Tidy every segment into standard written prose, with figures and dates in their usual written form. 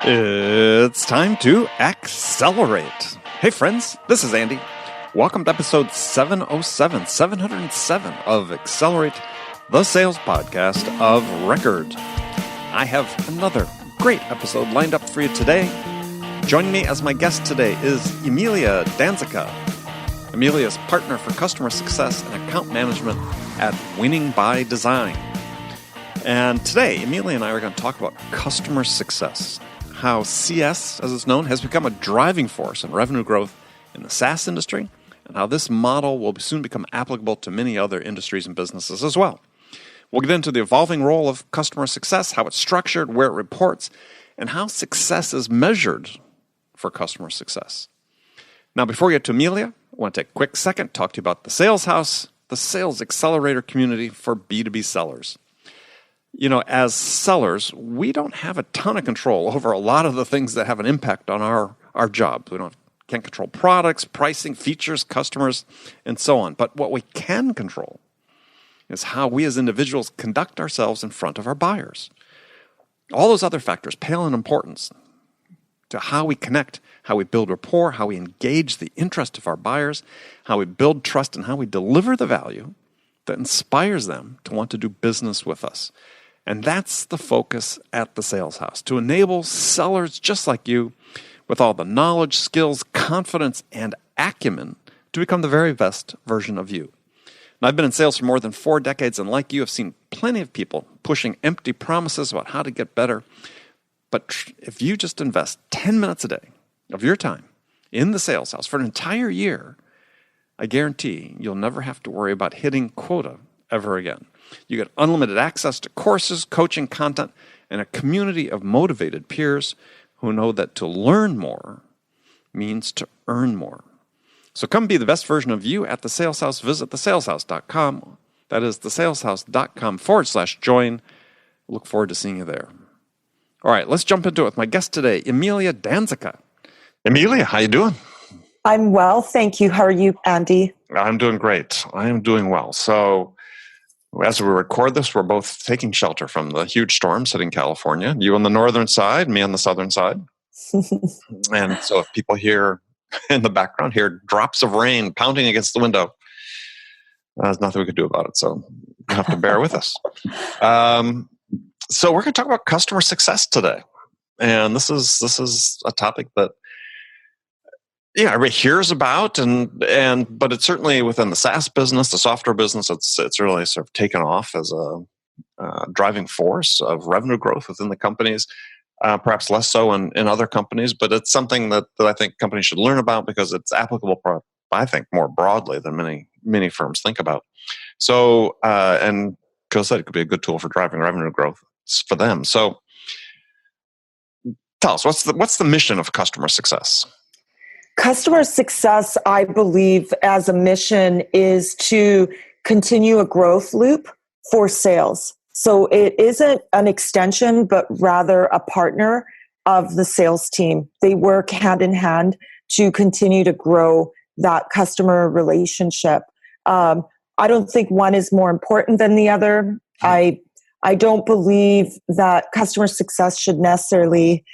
It's time to accelerate. Hey friends, this is Andy. Welcome to episode 707 of Accelerate, the sales podcast of record. I have another great episode lined up for you today. Joining me as my guest today is Emilia D'Anzica. Emilia is partner for customer success and account management at Winning by Design. And today, Emilia and I are going to talk about customer success. How CS, as it's known, has become a driving force in revenue growth in the SaaS industry, and how this model will soon become applicable to many other industries and businesses as well. We'll get into the evolving role of customer success, how it's structured, where it reports, and how success is measured for customer success. Now, before we get to Emilia, I want to take a quick second to talk to you about the Sales House, the sales accelerator community for B2B sellers. You know, as sellers, we don't have a ton of control over a lot of the things that have an impact on our job. We can't control products, pricing, features, customers, and so on. But what we can control is how we as individuals conduct ourselves in front of our buyers. All those other factors pale in importance to how we connect, how we build rapport, how we engage the interest of our buyers, how we build trust, and how we deliver the value that inspires them to want to do business with us. And that's the focus at the Sales House, to enable sellers just like you with all the knowledge, skills, confidence, and acumen to become the very best version of you. Now, I've been in sales for more than 4 decades, and like you, have seen plenty of people pushing empty promises about how to get better. But if you just invest 10 minutes a day of your time in the Sales House for an entire year, I guarantee you'll never have to worry about hitting quota ever again. You get unlimited access to courses, coaching, content, and a community of motivated peers who know that to learn more means to earn more. So come be the best version of you at the Sales House. Visit thesaleshouse.com. That is thesaleshouse.com/join. Look forward to seeing you there. All right, let's jump into it with my guest today, Emilia D'Anzica. Emilia, how you doing? I'm well, thank you. How are you, Andy? I'm doing great. I am doing well. So as we record this, we're both taking shelter from the huge storms hitting California. You on the northern side, me on the southern side. And so if people hear in the background, hear drops of rain pounding against the window, there's nothing we could do about it. So you have to bear with us. So we're going to talk about customer success today. And this is a topic that everybody hears about, but it's certainly within the SaaS business, the software business, it's really sort of taken off as a driving force of revenue growth within the companies. Perhaps less so in other companies, but it's something that I think companies should learn about because it's applicable, I think, more broadly than many firms think about. So, and because I said, it could be a good tool for driving revenue growth for them. So, tell us, what's the mission of customer success? Customer success, I believe, as a mission is to continue a growth loop for sales. So it isn't an extension, but rather a partner of the sales team. They work hand in hand to continue to grow that customer relationship. I don't think one is more important than the other. I don't believe that customer success should necessarily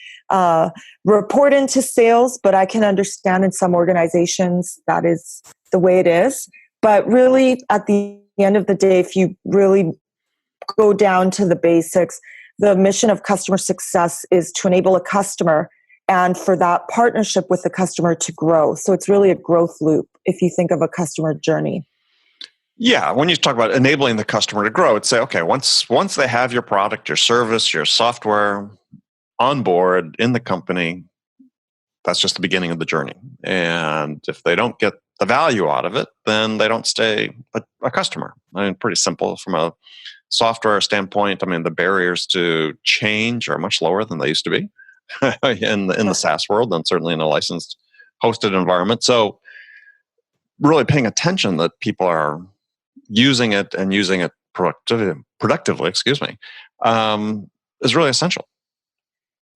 report into sales, but I can understand in some organizations that is the way it is. But really, at the end of the day, if you really go down to the basics, the mission of customer success is to enable a customer and for that partnership with the customer to grow. So it's really a growth loop if you think of a customer journey. Yeah, when you talk about enabling the customer to grow, it's say, okay, once they have your product, your service, your software on board in the company, that's just the beginning of the journey. And if they don't get the value out of it, then they don't stay a customer. I mean, pretty simple from a software standpoint. I mean, the barriers to change are much lower than they used to be in the SaaS world, and certainly in a licensed hosted environment. So really paying attention that people are using it and using it productively, is really essential.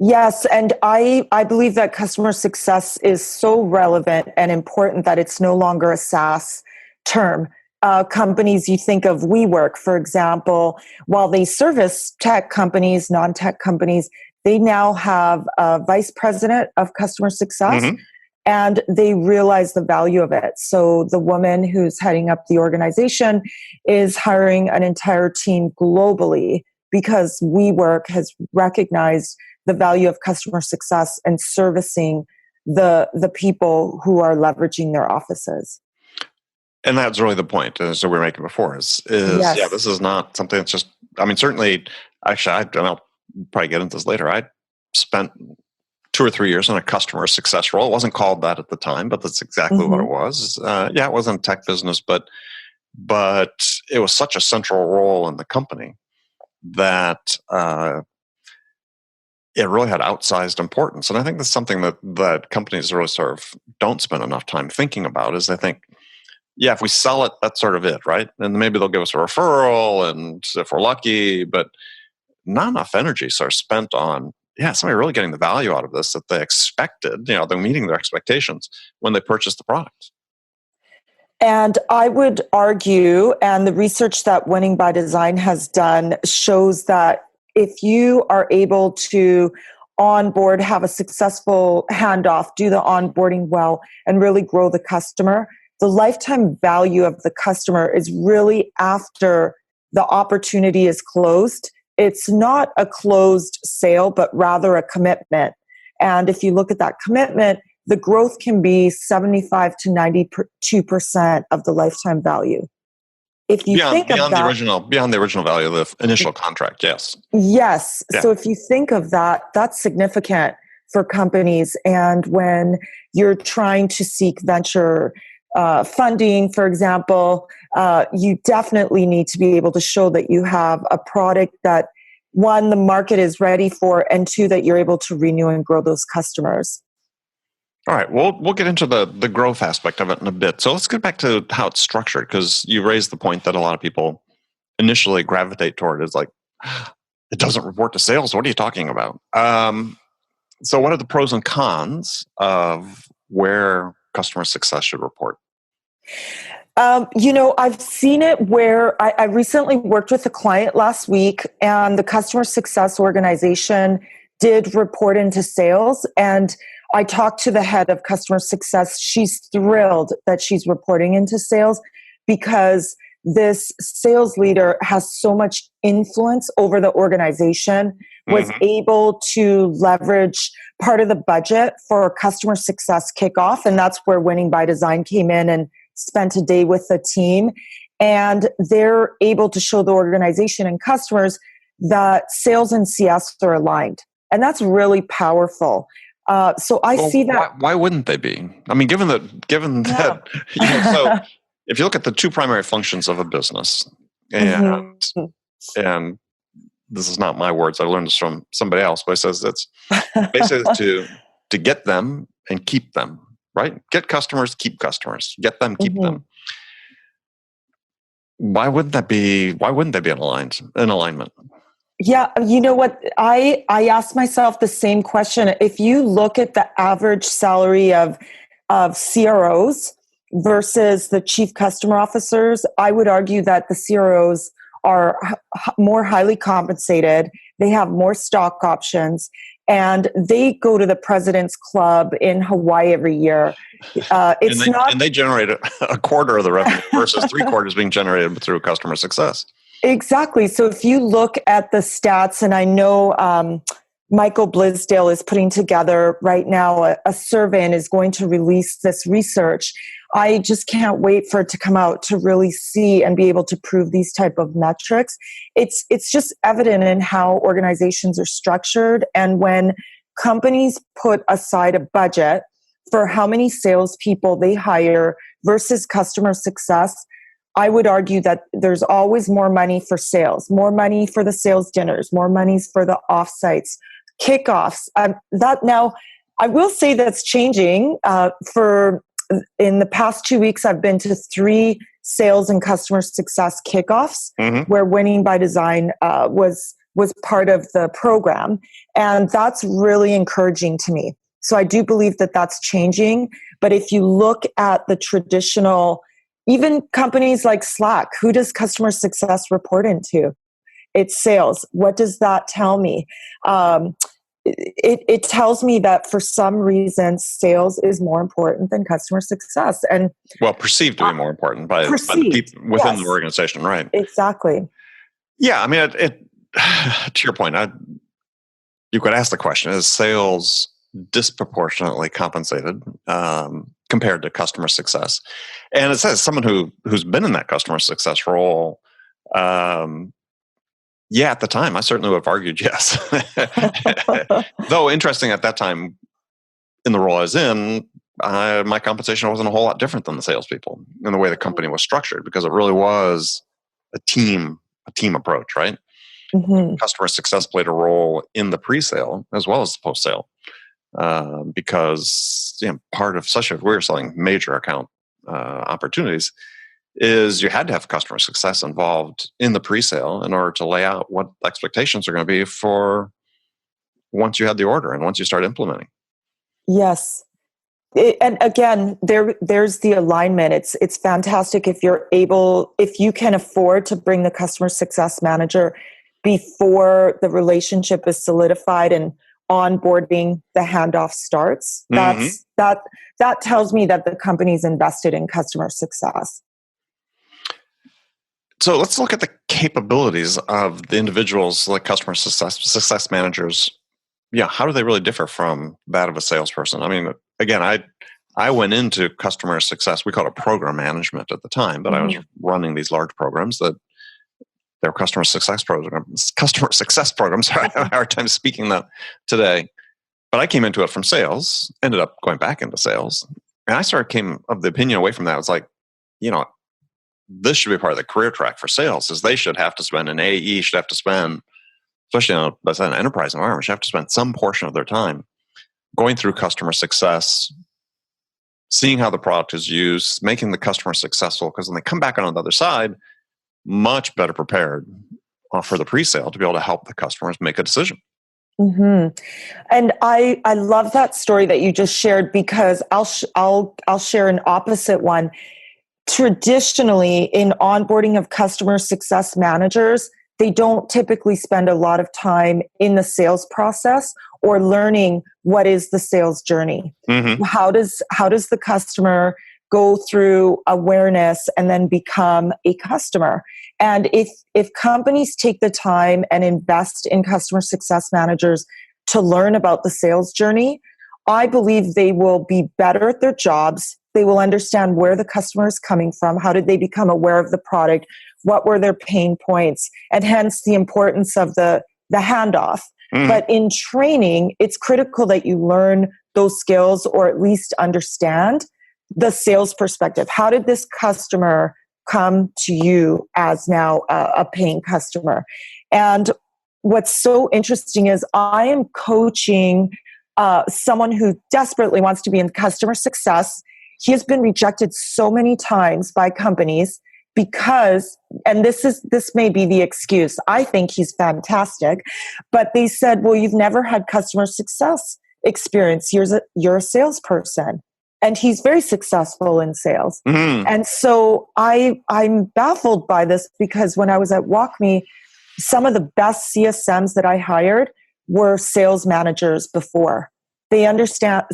Yes, and I believe that customer success is so relevant and important that it's no longer a SaaS term. companies, you think of WeWork, for example, while they service tech companies, non-tech companies, they now have a vice president of customer success. Mm-hmm. And they realize the value of it. So the woman who's heading up the organization is hiring an entire team globally because WeWork has recognized the value of customer success and servicing the people who are leveraging their offices. And that's really the point, as we were making before, is Yes. yeah, this is not something that's just, I mean, certainly, actually, I'll probably get into this later. I spent 2 or 3 years in a customer success role. It wasn't called that at the time, but that's exactly what it was. Yeah, it wasn't a tech business, but it was such a central role in the company that it really had outsized importance. And I think that's something that companies really sort of don't spend enough time thinking about, is they think, yeah, if we sell it, that's sort of it, right? And maybe they'll give us a referral, and if we're lucky, but not enough energy sort of spent on, yeah, somebody really getting the value out of this that they expected, they're meeting their expectations when they purchased the product. And I would argue, and the research that Winning by Design has done shows that if you are able to onboard, have a successful handoff, do the onboarding well, and really grow the customer, the lifetime value of the customer is really after the opportunity is closed. It's not a closed sale, but rather a commitment. And if you look at that commitment, the growth can be 75 to 92% of the lifetime value. If you think of that, beyond the original value of the initial contract, yes. Yes. Yeah. So if you think of that, that's significant for companies. And when you're trying to seek venture funding, for example, you definitely need to be able to show that you have a product that, one, the market is ready for, and two, that you're able to renew and grow those customers. All right, we'll get into the growth aspect of it in a bit. So let's get back to how it's structured, because you raised the point that a lot of people initially gravitate toward is like, it doesn't report to sales. What are you talking about? So what are the pros and cons of where customer success should report? I've seen it where I recently worked with a client last week, and the customer success organization did report into sales. And I talked to the head of customer success. She's thrilled that she's reporting into sales because this sales leader has so much influence over the organization, was able to leverage part of the budget for customer success kickoff. And that's where Winning by Design came in and spent a day with the team. And they're able to show the organization and customers that sales and CS are aligned. And that's really powerful. So I see that. Why wouldn't they be? I mean, given that, so if you look at the two primary functions of a business, and this is not my words, I learned this from somebody else, but it says it's basically to get them and keep them, right? Get customers, keep customers, get them, keep them. Why wouldn't they be in alignment? Yeah, you know what? I asked myself the same question. If you look at the average salary of CROs versus the chief customer officers, I would argue that the CROs are more highly compensated. They have more stock options, and they go to the President's Club in Hawaii every year. And they generate a quarter of the revenue versus 3/4 being generated through customer success. Exactly. So if you look at the stats, and I know Michael Blisdale is putting together right now a survey and is going to release this research. I just can't wait for it to come out to really see and be able to prove these type of metrics. It's just evident in how organizations are structured, and when companies put aside a budget for how many salespeople they hire versus customer success, I would argue that there's always more money for sales, more money for the sales dinners, more monies for the offsites, kickoffs. That now, I will say that's changing. In the past 2 weeks, I've been to 3 sales and customer success kickoffs where Winning by Design was part of the program, and that's really encouraging to me. So I do believe that that's changing. But if you look at the traditional even companies like Slack, who does customer success report into? It's sales. What does that tell me? It tells me that for some reason, sales is more important than customer success. And perceived to be more important by the people within the organization, right? Exactly. Yeah, I mean, to your point, you could ask the question: is sales disproportionately compensated compared to customer success? And it says someone who's been in that customer success role. Yeah, at the time, I certainly would have argued yes. Though interesting, at that time, in the role I was in, my compensation wasn't a whole lot different than the salespeople in the way the company was structured, because it really was a team approach, right? Mm-hmm. Customer success played a role in the pre-sale as well as the post-sale, because part of such we're selling major account opportunities, is you had to have customer success involved in the pre-sale in order to lay out what expectations are going to be for once you had the order and once you start implementing. Yes. And again, there's the alignment. It's fantastic if you can afford to bring the customer success manager before the relationship is solidified and onboarding, the handoff starts. That tells me that the company's invested in customer success. So let's look at the capabilities of the individuals, like customer success managers. Yeah, how do they really differ from that of a salesperson? I mean, again, I went into customer success. We called it program management at the time, but I was running these large programs that they're customer success programs. Customer success programs. I have a hard time speaking that today. But I came into it from sales, ended up going back into sales, and I came of the opinion away from that. I was like, this should be part of the career track for sales, is they should have to spend, an AE should have to spend, especially in an enterprise environment, should have to spend some portion of their time going through customer success, seeing how the product is used, making the customer successful, because when they come back on the other side, much better prepared for the pre-sale to be able to help the customers make a decision. Mm-hmm. And I love that story that you just shared, because I'll share an opposite one. Traditionally, in onboarding of customer success managers, they don't typically spend a lot of time in the sales process or learning what is the sales journey. Mm-hmm. How does the customer go through awareness and then become a customer? And if companies take the time and invest in customer success managers to learn about the sales journey, I believe they will be better at their jobs. They will understand where the customer is coming from. How did they become aware of the product? What were their pain points? And hence the importance of the handoff. Mm. But in training, it's critical that you learn those skills, or at least understand the sales perspective. How did this customer come to you as now a paying customer? And what's so interesting is I am coaching someone who desperately wants to be in customer success. He has been rejected so many times by companies because, and this may be the excuse, I think he's fantastic, but they said, well, you've never had customer success experience. You're a salesperson. And he's very successful in sales. Mm-hmm. And so I'm baffled by this, because when I was at WalkMe, some of the best CSMs that I hired were sales managers before. They understood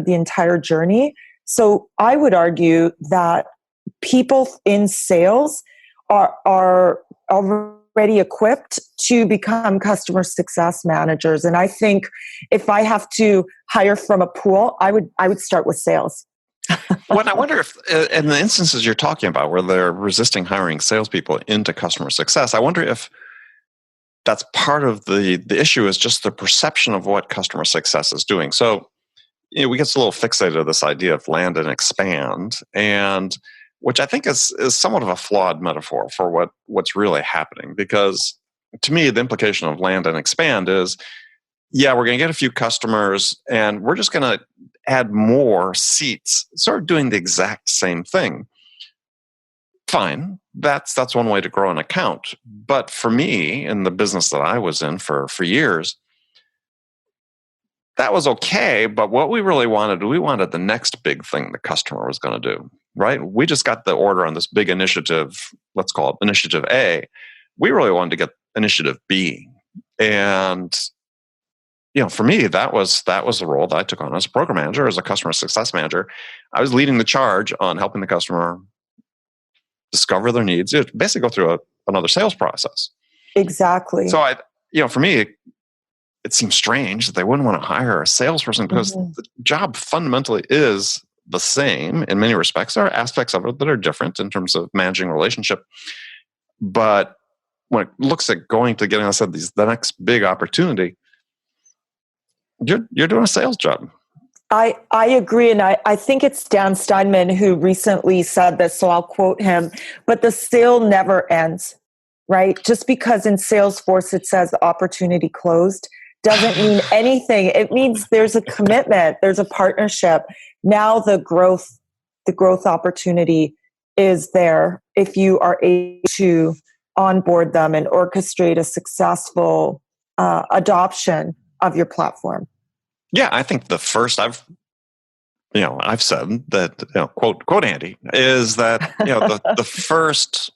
the entire journey. So I would argue that people in sales are already equipped to become customer success managers. And I think if I have to hire from a pool, I would start with sales. Well, I wonder if, in the instances you're talking about where they're resisting hiring salespeople into customer success, I wonder if that's part of the issue, is just the perception of what customer success is doing. So, we get a little fixated on this idea of land and expand, and which I think is somewhat of a flawed metaphor for what's really happening. Because to me, the implication of land and expand is, yeah, we're going to get a few customers and we're just going to add more seats, sort of doing the exact same thing. Fine, that's one way to grow an account. But for me, in the business that I was in for years, that was okay. But what we really wanted the next big thing the customer was going to do. right? We just got the order on this big initiative, let's call it Initiative A. We really wanted to get Initiative B. And for me, that was the role that I took on as a program manager, as a customer success manager. I was leading the charge on helping the customer discover their needs, basically go through another sales process. Exactly. So for me, it seems strange that they wouldn't want to hire a salesperson because the job fundamentally is the same in many respects. There are aspects of it that are different in terms of managing a relationship. But when it looks at going to getting, I said, the next big opportunity, you're doing a sales job. I agree. And I think it's Dan Steinman who recently said this, so I'll quote him, but the sale never ends, right? Just because in Salesforce it says opportunity closed doesn't mean anything. It means there's a commitment, there's a partnership. Now the growth opportunity is there if you are able to onboard them and orchestrate a successful adoption of your platform. Yeah, I think the first I've said that, quote Andy, is that, the first,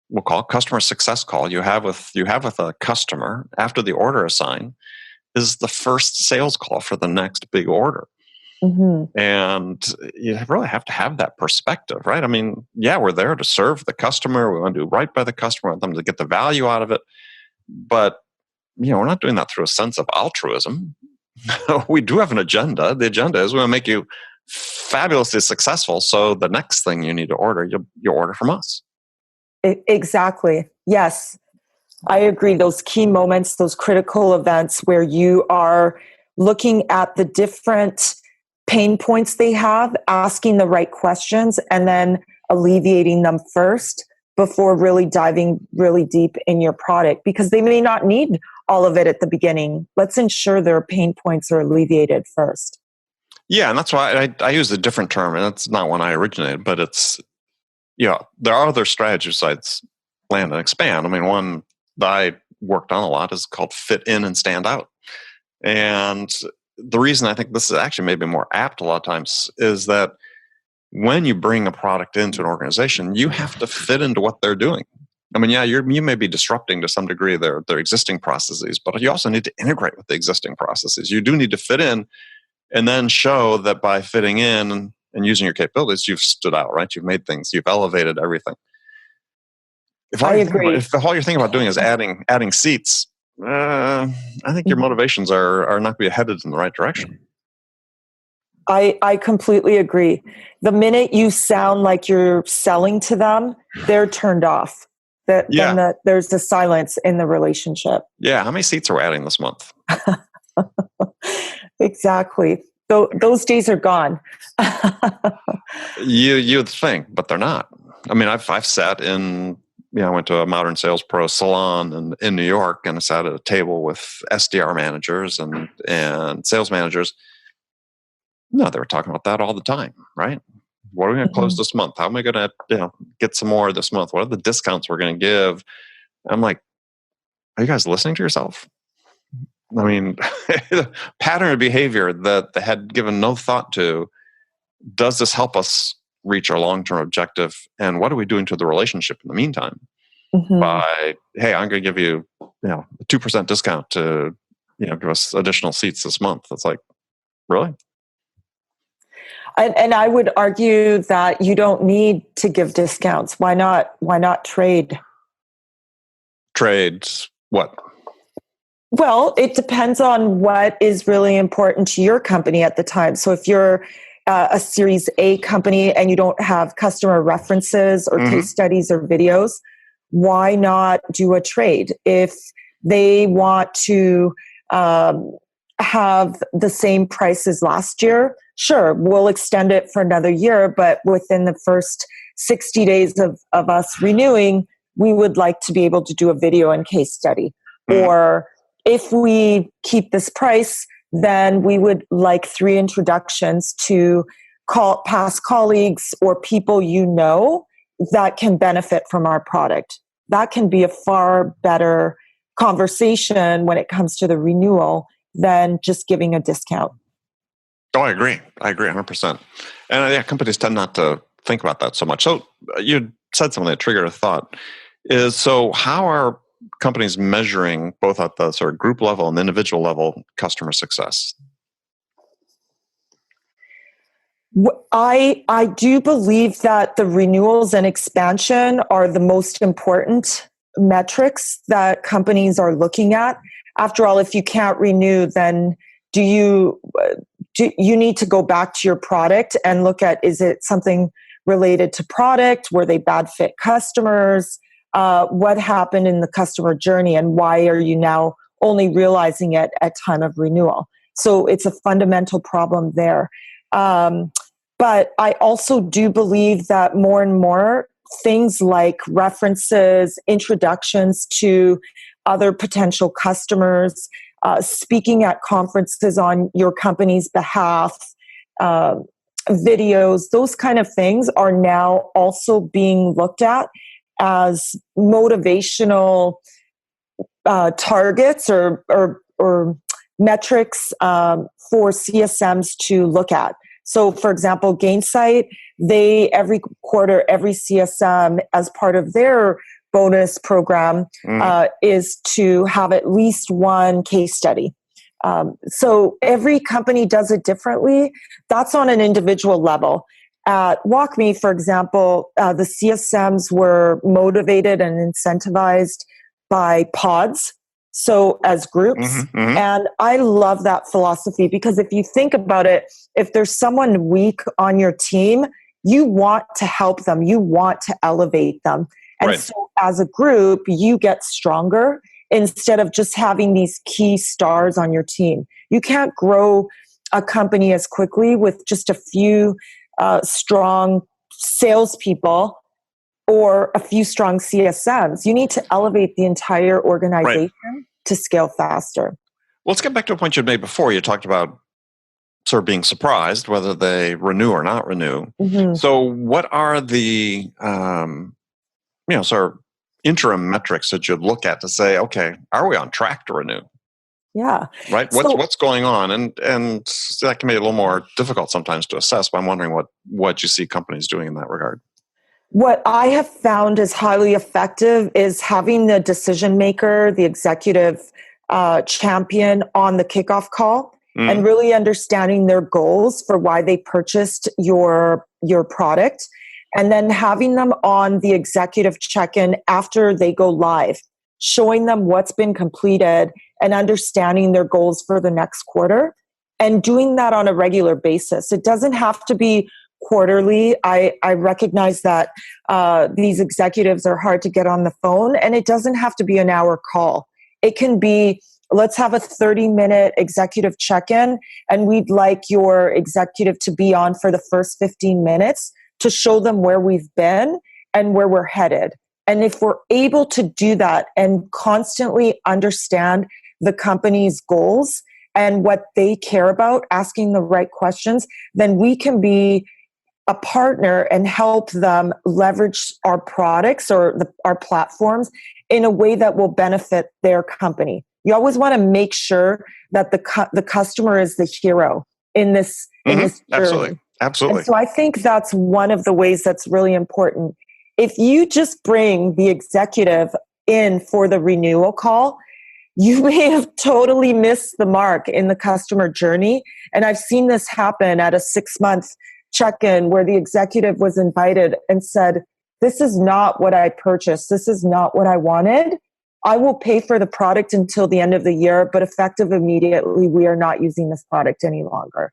we'll call it customer success call you have with a customer after the order is signed is the first sales call for the next big order. Mm-hmm. And you really have to have that perspective, right? I mean, yeah, we're there to serve the customer. We want to do right by the customer, we want them to get the value out of it. But, we're not doing that through a sense of altruism. We do have an agenda. The agenda is we want to make you fabulously successful. So the next thing you need to order, you order from us. Exactly. Yes, I agree. Those key moments, those critical events where you are looking at the different pain points they have, asking the right questions, and then alleviating them first before really diving really deep in your product, because they may not need all of it at the beginning. Let's ensure their pain points are alleviated first. Yeah, and that's why I use a different term, and it's not one I originated, but it's, there are other strategies besides land and expand. I mean, one that I worked on a lot is called fit in and stand out. And the reason I think this is actually maybe more apt a lot of times is that when you bring a product into an organization, you have to fit into what they're doing. I mean, yeah, you may be disrupting to some degree their existing processes, but you also need to integrate with the existing processes. You do need to fit in and then show that by fitting in and using your capabilities, you've stood out, right? You've made things, you've elevated everything. If all you're thinking about doing is adding seats, I think your motivations are not going to be headed in the right direction. I completely agree. The minute you sound like you're selling to them, they're turned off. Then there's the silence in the relationship. Yeah. How many seats are we adding this month? Exactly. Those days are gone. You'd think, but they're not. I mean, I've sat in, I went to a Modern Sales Pro salon in New York, and I sat at a table with SDR managers and sales managers. No, they were talking about that all the time, right? What are we going to close this month? How am I going to get some more this month? What are the discounts we're going to give? I'm like, are you guys listening to yourself? I mean, pattern of behavior that they had given no thought to. Does this help us reach our long-term objective? And what are we doing to the relationship in the meantime? By, hey, I'm going to give you, a 2% discount to, give us additional seats this month. It's like, really? And I would argue that you don't need to give discounts. Why not? Why not trade? Trade what? Well, it depends on what is really important to your company at the time. So if you're a Series A company and you don't have customer references or case studies or videos, why not do a trade? If they want to have the same price as last year, sure, we'll extend it for another year, but within the first 60 days of us renewing, we would like to be able to do a video and case study. Or if we keep this price, then we would like 3 introductions to past colleagues or people that can benefit from our product. That can be a far better conversation when it comes to the renewal than just giving a discount. Oh, I agree. I agree 100%. And yeah, companies tend not to think about that so much. So you said something that triggered a thought is, so how are companies measuring both at the sort of group level and individual level customer success? I do believe that the renewals and expansion are the most important metrics that companies are looking at. After all, if you can't renew, then do you need to go back to your product and look at, is it something related to product? Were they bad fit customers? What happened in the customer journey, and why are you now only realizing it at time of renewal? So it's a fundamental problem there. But I also do believe that more and more things like references, introductions to other potential customers, speaking at conferences on your company's behalf, uh, videos, those kind of things are now also being looked at as motivational targets or metrics for CSMs to look at. So, for example, Gainsight, they every quarter, every CSM, as part of their bonus program, is to have at least one case study. So every company does it differently. That's on an individual level. At WalkMe, for example, the CSMs were motivated and incentivized by pods, so as groups. And I love that philosophy, because if you think about it, if there's someone weak on your team, you want to help them, you want to elevate them. And so as a group, you get stronger instead of just having these key stars on your team. You can't grow a company as quickly with just a few strong salespeople or a few strong CSMs. You need to elevate the entire organization to scale faster. Well, let's get back to a point you made before. You talked about sort of being surprised whether they renew or not renew. So what are the sort of interim metrics that you'd look at to say, okay, are we on track to renew? Yeah. Right. What's going on? And that can be a little more difficult sometimes to assess, but I'm wondering what you see companies doing in that regard. What I have found is highly effective is having the decision maker, the executive champion on the kickoff call, and really understanding their goals for why they purchased your product, and then having them on the executive check-in after they go live, showing them what's been completed and understanding their goals for the next quarter, and doing that on a regular basis. It doesn't have to be quarterly. I recognize that these executives are hard to get on the phone, and it doesn't have to be an hour call. It can be, let's have a 30-minute executive check-in, and we'd like your executive to be on for the first 15 minutes to show them where we've been and where we're headed. And if we're able to do that and constantly understand the company's goals and what they care about, asking the right questions, then we can be a partner and help them leverage our products or our platforms in a way that will benefit their company. You always want to make sure that the customer is the hero in this journey. Absolutely. And so I think that's one of the ways that's really important. If you just bring the executive in for the renewal call, you may have totally missed the mark in the customer journey. And I've seen this happen at a 6-month check-in where the executive was invited and said, this is not what I purchased. This is not what I wanted. I will pay for the product until the end of the year, but effective immediately, we are not using this product any longer.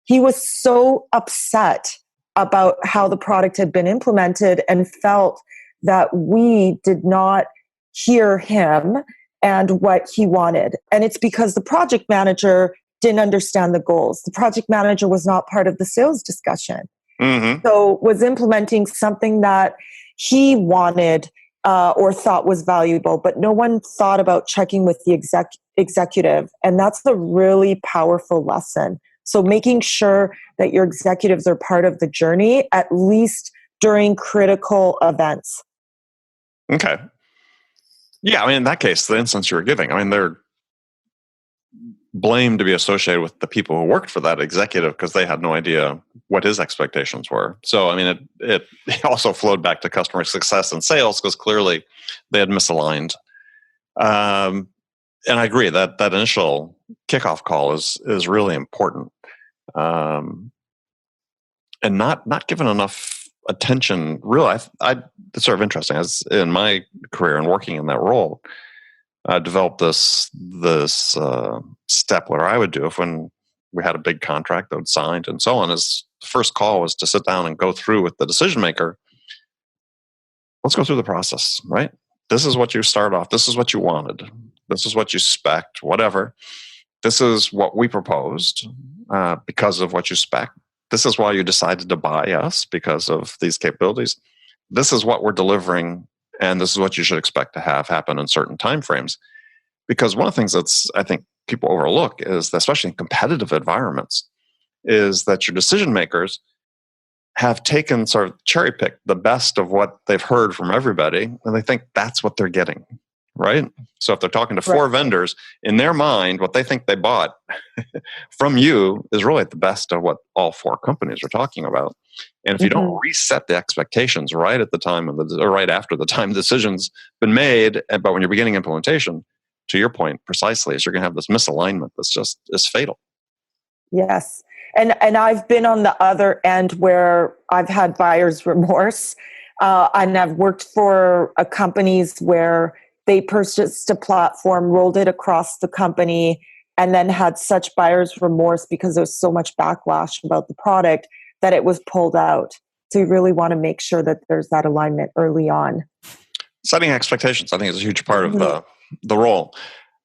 He was so upset about how the product had been implemented and felt that we did not hear him and what he wanted. And it's because the project manager didn't understand the goals. The project manager was not part of the sales discussion. So was implementing something that he wanted or thought was valuable, but no one thought about checking with the executive. And that's a really powerful lesson. So making sure that your executives are part of the journey, at least during critical events. Okay. Yeah, I mean, in that case, the instance you were giving, I mean, blame to be associated with the people who worked for that executive because they had no idea what his expectations were. So, I mean, it also flowed back to customer success and sales because clearly they had misaligned. And I agree that that initial kickoff call is really important, and not given enough attention. Really, it's sort of interesting. As in my career and working in that role, I developed this step where I would do if when we had a big contract that was signed and so on. Is the first call was to sit down and go through with the decision maker. Let's go through the process, right? This is what you start off. This is what you wanted. This is what you spec'd, whatever. This is what we proposed because of what you spec. This is why you decided to buy us because of these capabilities. This is what we're delivering, and this is what you should expect to have happen in certain timeframes. Because one of the things that's, I think, people overlook is, that especially in competitive environments, is that your decision makers have taken sort of cherry picked the best of what they've heard from everybody, and they think that's what they're getting, right? So if they're talking to four vendors, in their mind, what they think they bought from you is really the best of what all four companies are talking about. And if you don't reset the expectations right at the time or right after the time the decision's been made, but when you're beginning implementation, to your point precisely, is you're going to have this misalignment that's just is fatal. Yes. And I've been on the other end where I've had buyer's remorse. And I've worked for companies where they purchased a platform, rolled it across the company, and then had such buyer's remorse because there was so much backlash about the product that it was pulled out. So you really want to make sure that there's that alignment early on. Setting expectations, I think, is a huge part of the role.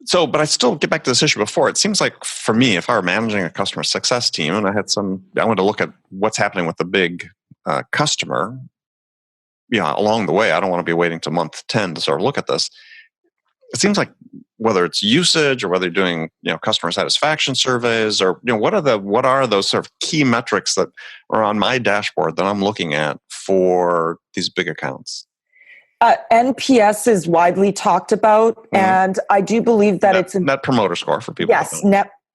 So, but I still get back to this issue before. It seems like for me, if I were managing a customer success team and I wanted to look at what's happening with the big customer, along the way, I don't want to be waiting to month 10 to sort of look at this. It seems like whether it's usage or whether you're doing, customer satisfaction surveys or, what are those sort of key metrics that are on my dashboard that I'm looking at for these big accounts? NPS is widely talked about, and I do believe that it's net promoter score for people. Yes,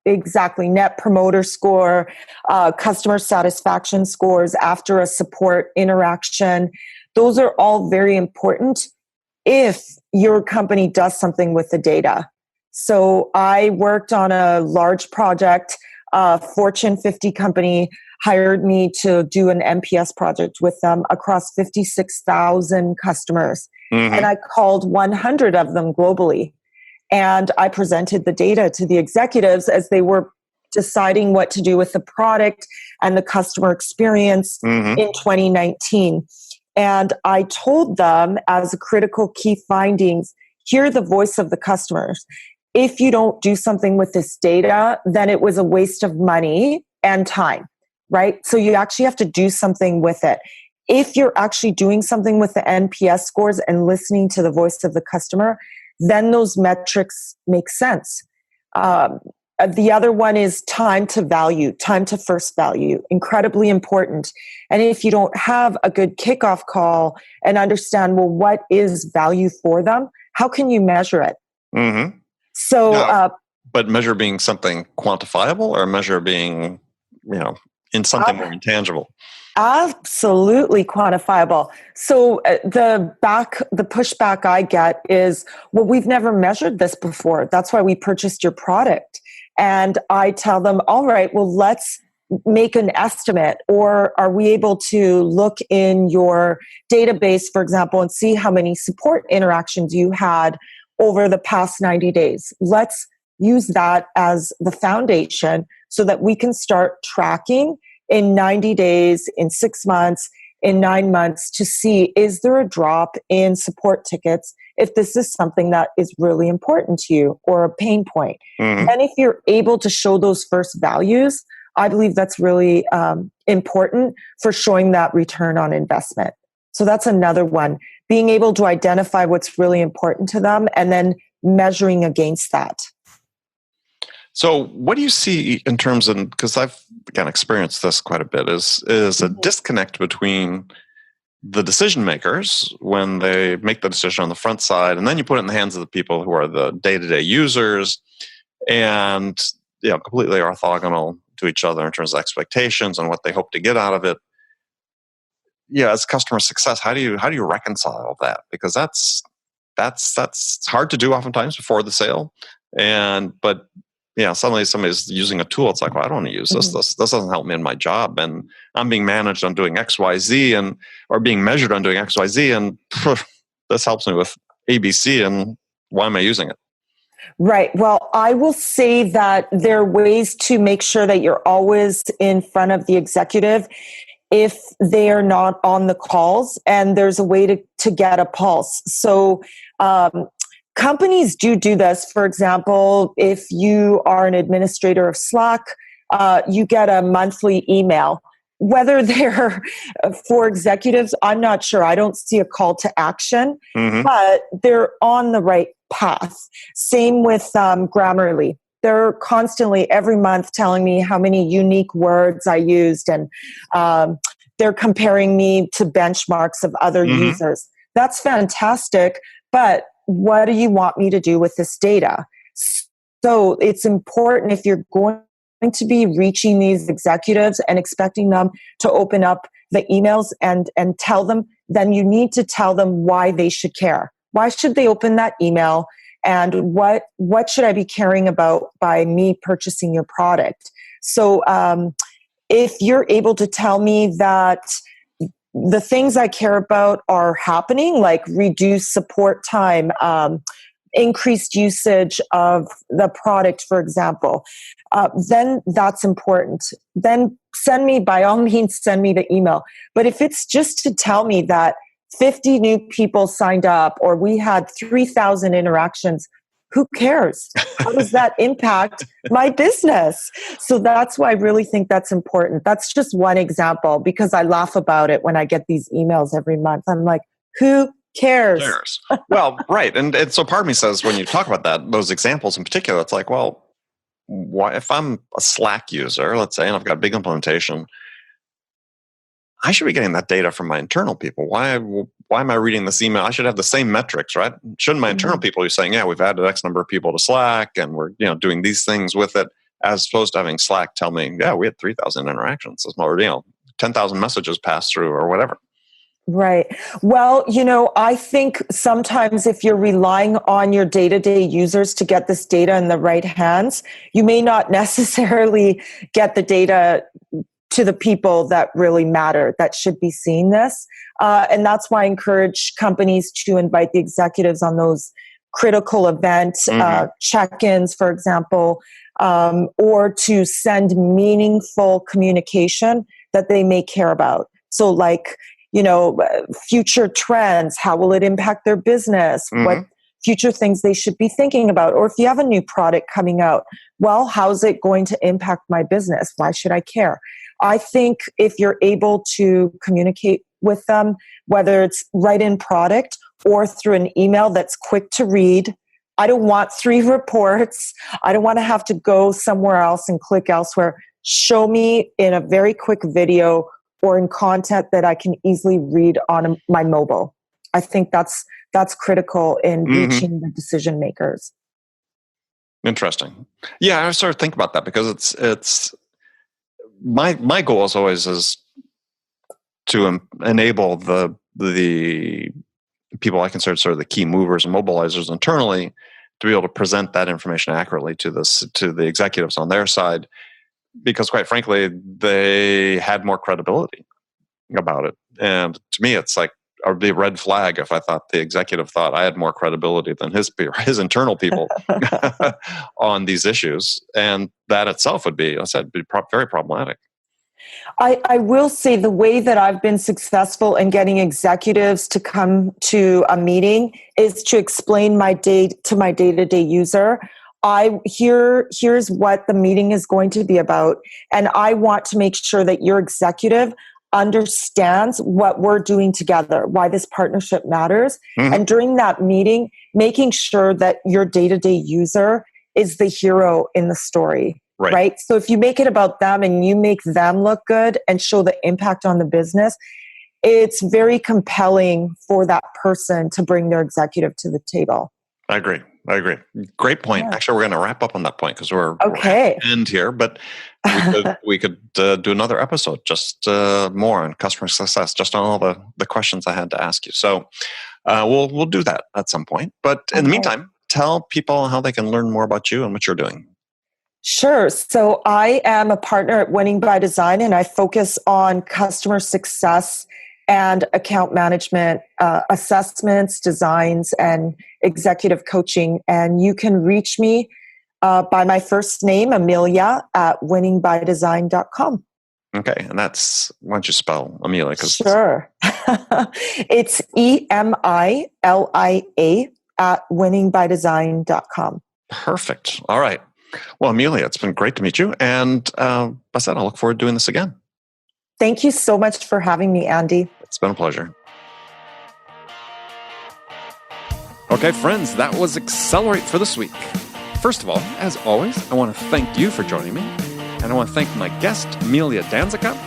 exactly. Net promoter score, customer satisfaction scores after a support interaction. Those are all very important if your company does something with the data. So I worked on a large project. Fortune 50 company hired me to do an NPS project with them across 56,000 customers. And I called 100 of them globally. And I presented the data to the executives as they were deciding what to do with the product and the customer experience in 2019. And I told them, as a critical key findings, hear the voice of the customers. If you don't do something with this data, then it was a waste of money and time, right? So you actually have to do something with it. If you're actually doing something with the NPS scores and listening to the voice of the customer, then those metrics make sense. The other one is time to value, time to first value, incredibly important. And if you don't have a good kickoff call and understand, well, what is value for them? How can you measure it? So, but measure being something quantifiable or measure being, in something more intangible? Absolutely quantifiable. So the pushback I get is, well, we've never measured this before. That's why we purchased your product. And I tell them, all right, well, let's make an estimate. Or are we able to look in your database, for example, and see how many support interactions you had over the past 90 days? Let's use that as the foundation so that we can start tracking in 90 days, in 6 months, in 9 months to see, is there a drop in support tickets if this is something that is really important to you or a pain point. And if you're able to show those first values, I believe that's really important for showing that return on investment. So that's another one, being able to identify what's really important to them and then measuring against that. So what do you see in terms of, because I've again experienced this quite a bit, is a disconnect between the decision makers when they make the decision on the front side, and then you put it in the hands of the people who are the day-to-day users, and completely orthogonal to each other in terms of expectations and what they hope to get out of it. Yeah, as customer success, how do you reconcile that? Because that's hard to do oftentimes before the sale, but suddenly somebody's using a tool. It's like, well, I don't want to use this. This doesn't help me in my job, and I'm being managed on doing X, Y, Z, or being measured on doing X, Y, Z, and this helps me with A, B, C, and why am I using it? Right. Well, I will say that there are ways to make sure that you're always in front of the executive if they are not on the calls, and there's a way to get a pulse. So companies do this. For example, if you are an administrator of Slack, you get a monthly email. Whether they're for executives, I'm not sure. I don't see a call to action, but they're on the right path. Same with Grammarly. They're constantly every month telling me how many unique words I used, and they're comparing me to benchmarks of other users. That's fantastic, but what do you want me to do with this data? So it's important, if you're going to be reaching these executives and expecting them to open up the emails and tell them, then you need to tell them why they should care. Why should they open that email? And what should I be caring about by me purchasing your product? So if you're able to tell me that the things I care about are happening, like reduced support time, increased usage of the product, for example, then that's important. Then by all means, send me the email. But if it's just to tell me that 50 new people signed up, or we had 3,000 interactions, who cares? How does that impact my business? So that's why I really think that's important. That's just one example, because I laugh about it when I get these emails every month. I'm like, who cares? Well, right. And so part of me says, when you talk about those examples in particular, it's like, well, why, if I'm a Slack user, let's say, and I've got a big implementation, I should be getting that data from my internal people. Why am I reading this email? I should have the same metrics, right? Shouldn't my internal people be saying, yeah, we've added X number of people to Slack and we're doing these things with it, as opposed to having Slack tell me, yeah, we had 3,000 interactions, or 10,000 messages passed through, or whatever. Right. Well, I think sometimes if you're relying on your day-to-day users to get this data in the right hands, you may not necessarily get the data to the people that really matter, that should be seeing this. And that's why I encourage companies to invite the executives on those critical event check-ins, for example, or to send meaningful communication that they may care about. So like, future trends, how will it impact their business? What future things they should be thinking about? Or if you have a new product coming out, well, how's it going to impact my business? Why should I care? I think if you're able to communicate with them, whether it's right in product or through an email that's quick to read, I don't want 3 reports. I don't want to have to go somewhere else and click elsewhere. Show me in a very quick video or in content that I can easily read on my mobile. I think that's critical in reaching the decision makers. Interesting. Yeah, I sort of think about that, because it's my goal is always to enable the people I consider sort of the key movers and mobilizers internally to be able to present that information accurately to the executives on their side, because quite frankly, they had more credibility about it. And to me, it's like, it would be a red flag if I thought the executive thought I had more credibility than his internal people on these issues. And that itself would be, very problematic. I will say the way that I've been successful in getting executives to come to a meeting is to explain my day-to-day user. Here's what the meeting is going to be about. And I want to make sure that your executive understands what we're doing together, why this partnership matters. And during that meeting, making sure that your day-to-day user is the hero in the story. Right. So if you make it about them and you make them look good and show the impact on the business, it's very compelling for that person to bring their executive to the table. I agree. I agree. Great point. Yeah. Actually, we're going to wrap up on that point because we're Okay. at the end here, but we could do another episode, just more on customer success, just on all the questions I had to ask you. So we'll do that at some point. But in the meantime, tell people how they can learn more about you and what you're doing. Sure. So I am a partner at Winning by Design, and I focus on customer success and account management, assessments, designs, and executive coaching. And you can reach me by my first name, Emilia, at winningbydesign.com. Okay. And that's, why don't you spell Emilia? Sure. It's EMILIA at winningbydesign.com. Perfect. All right. Well, Emilia, it's been great to meet you. And I said, I look forward to doing this again. Thank you so much for having me, Andy. It's been a pleasure. Okay, friends, that was Accelerate for this week. First of all, as always, I want to thank you for joining me. And I want to thank my guest, Emilia D'Anzica.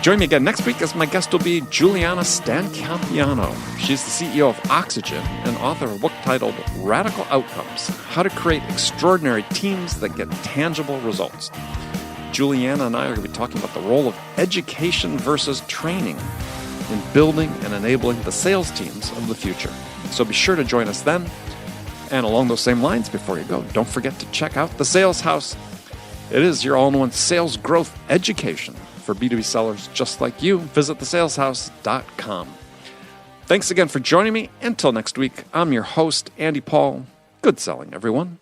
Join me again next week as my guest will be Juliana Stancampiano. She's the CEO of Oxygen and author of a book titled Radical Outcomes, How to Create Extraordinary Teams That Get Tangible Results. Juliana and I are going to be talking about the role of education versus training in building and enabling the sales teams of the future. So be sure to join us then. And along those same lines, before you go, don't forget to check out The Sales House. It is your all-in-one sales growth education for B2B sellers just like you. Visit thesaleshouse.com. Thanks again for joining me. Until next week, I'm your host, Andy Paul. Good selling, everyone.